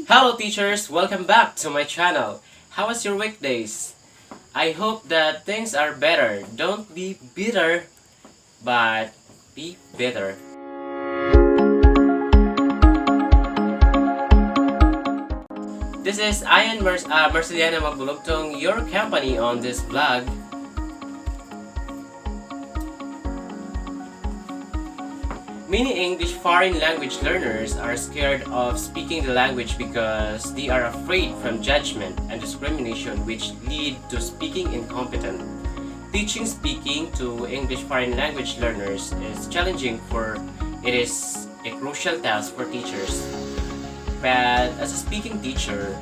Hello teachers, welcome back to my channel. How was your weekdays? I hope that things are better. Don't be bitter, but be better. This is Ian Marceliana Magbulugtong, your company on this vlog. Many English foreign language learners are scared of speaking the language because they are afraid from judgment and discrimination, which lead to speaking incompetent. Teaching speaking to English foreign language learners is challenging, for it is a crucial task for teachers. But as a speaking teacher,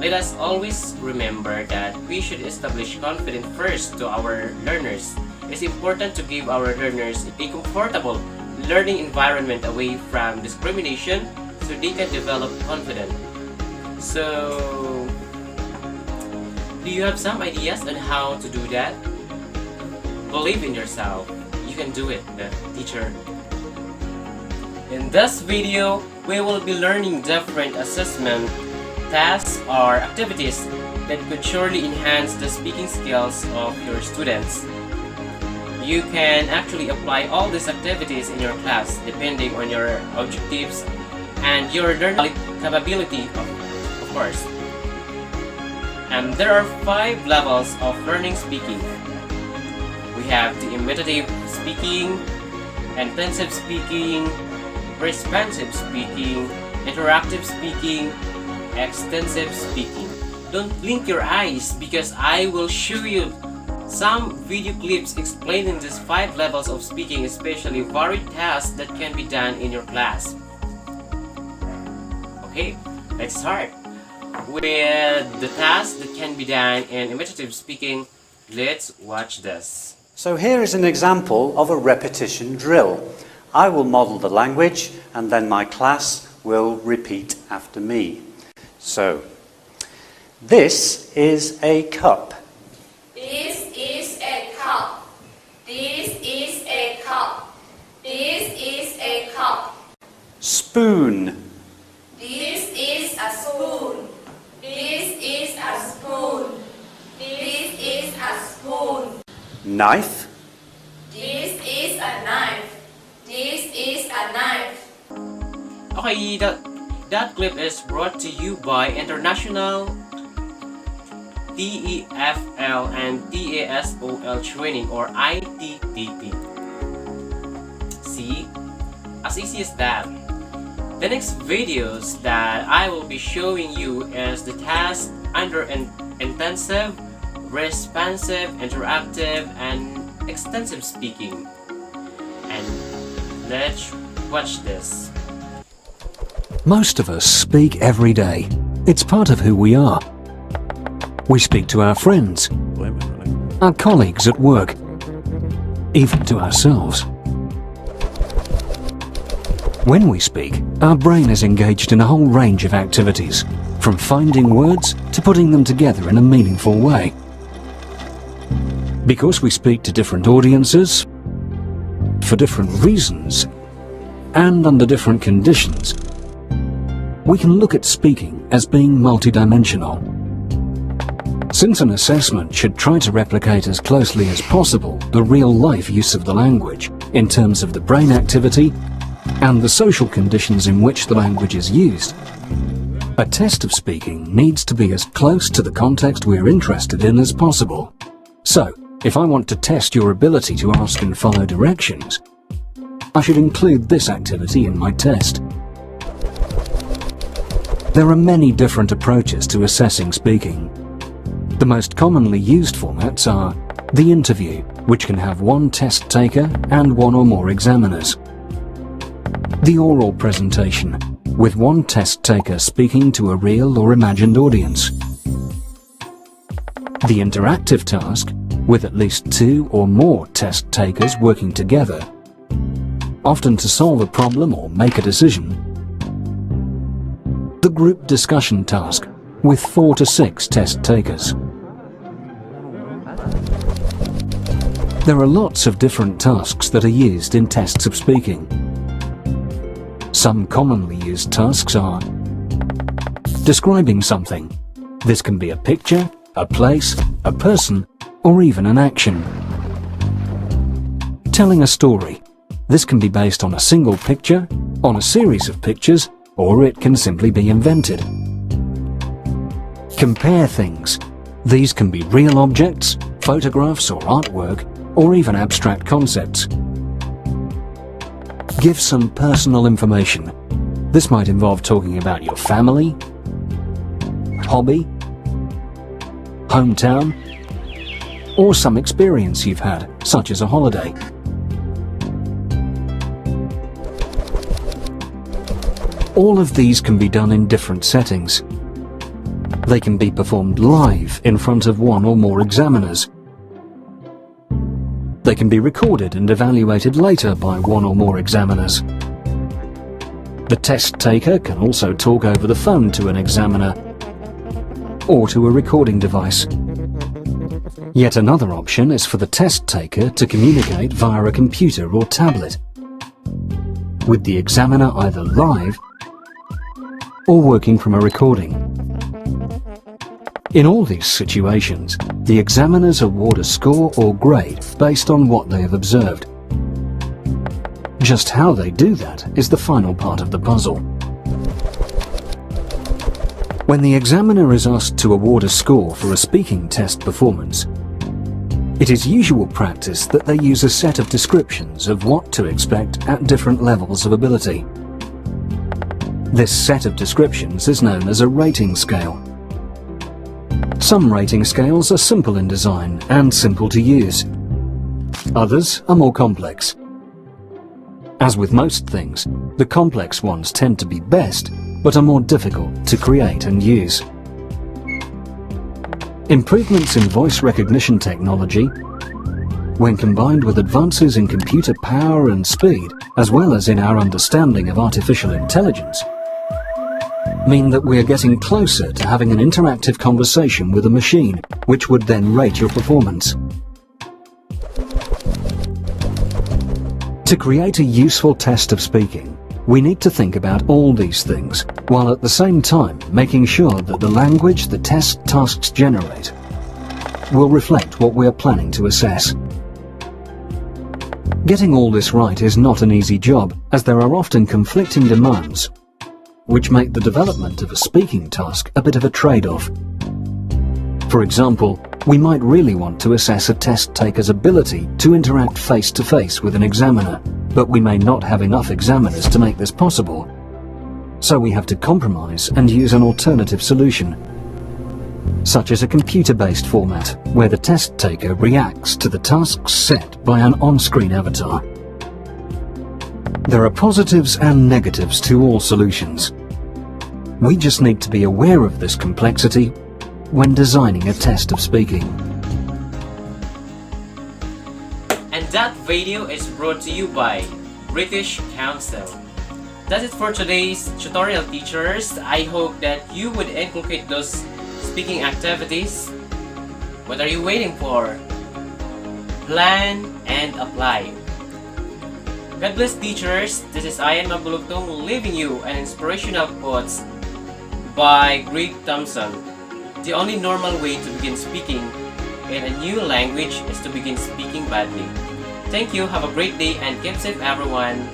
let us always remember that we should establish confidence first to our learners. It's important to give our learners a comfortable learning environment away from discrimination so they can develop confidence. So, do you have some ideas on how to do that? Believe in yourself. You can do it, teacher. In this video, we will be learning different assessment, tasks, or activities that could surely enhance the speaking skills of your students. You can actually apply all these activities in your class depending on your objectives and your learning capability, of course. And there are 5 levels of learning speaking. We have the imitative speaking, intensive speaking, responsive speaking, interactive speaking, extensive speaking. Don't blink your eyes because I will show you some video clips explaining these 5 levels of speaking, especially varied tasks that can be done in your class. Okay, let's start with the tasks that can be done in imitative speaking. Let's watch this. So here is an example of a repetition drill. I will model the language and then my class will repeat after me. So, this is a cup. This is a cup. This is a cup. This is a cup. Spoon. This is a spoon. This is a spoon. This is a spoon. Knife. This is a knife. This is a knife. Okay, that clip is brought to you by International TEFL and TASOL training, or ITTT. See? As easy as that. The next videos that I will be showing you is the task under intensive, responsive, interactive, and extensive speaking. And let's watch this. Most of us speak every day. It's part of who we are. We speak to our friends, our colleagues at work, even to ourselves. When we speak, our brain is engaged in a whole range of activities, from finding words to putting them together in a meaningful way. Because we speak to different audiences, for different reasons, and under different conditions, we can look at speaking as being multidimensional. Since an assessment should try to replicate as closely as possible the real-life use of the language in terms of the brain activity and the social conditions in which the language is used, a test of speaking needs to be as close to the context we're interested in as possible. So, if I want to test your ability to ask and follow directions, I should include this activity in my test. There are many different approaches to assessing speaking. The most commonly used formats are the interview, which can have one test taker and one or more examiners; the oral presentation, with one test taker speaking to a real or imagined audience; the interactive task, with at least 2 or more test takers working together, often to solve a problem or make a decision; the group discussion task, with 4 to 6 test takers. There are lots of different tasks that are used in tests of speaking. Some commonly used tasks are describing something. This can be a picture, a place, a person, or even an action. Telling a story. This can be based on a single picture, on a series of pictures, or it can simply be invented. Compare things. These can be real objects, photographs or artwork, or even abstract concepts. Give some personal information. This might involve talking about your family, hobby, hometown, or some experience you've had, such as a holiday. All of these can be done in different settings. They can be performed live in front of one or more examiners. They can be recorded and evaluated later by one or more examiners. The test taker can also talk over the phone to an examiner or to a recording device. Yet another option is for the test taker to communicate via a computer or tablet, with the examiner either live or working from a recording. In all these situations, the examiners award a score or grade based on what they have observed. Just how they do that is the final part of the puzzle. When the examiner is asked to award a score for a speaking test performance, it is usual practice that they use a set of descriptions of what to expect at different levels of ability. This set of descriptions is known as a rating scale. Some rating scales are simple in design and simple to use. Others are more complex. As with most things, the complex ones tend to be best, but are more difficult to create and use. Improvements in voice recognition technology, when combined with advances in computer power and speed, as well as in our understanding of artificial intelligence, mean that we are getting closer to having an interactive conversation with a machine, which would then rate your performance. To create a useful test of speaking, we need to think about all these things, while at the same time making sure that the language the test tasks generate will reflect what we are planning to assess. Getting all this right is not an easy job, as there are often conflicting demands, which make the development of a speaking task a bit of a trade-off. For example, we might really want to assess a test taker's ability to interact face-to-face with an examiner, but we may not have enough examiners to make this possible. So we have to compromise and use an alternative solution, such as a computer-based format, where the test taker reacts to the tasks set by an on-screen avatar. There are positives and negatives to all solutions. We just need to be aware of this complexity when designing a test of speaking. And that video is brought to you by British Council. That's it for today's tutorial, teachers. I hope that you would inculcate those speaking activities. What are you waiting for? Plan and apply. God bless, teachers. This is Ian Mabulugtong leaving you an inspirational quotes by Greg Thompson. The only normal way to begin speaking in a new language is to begin speaking badly. Thank you, have a great day, and keep safe, everyone.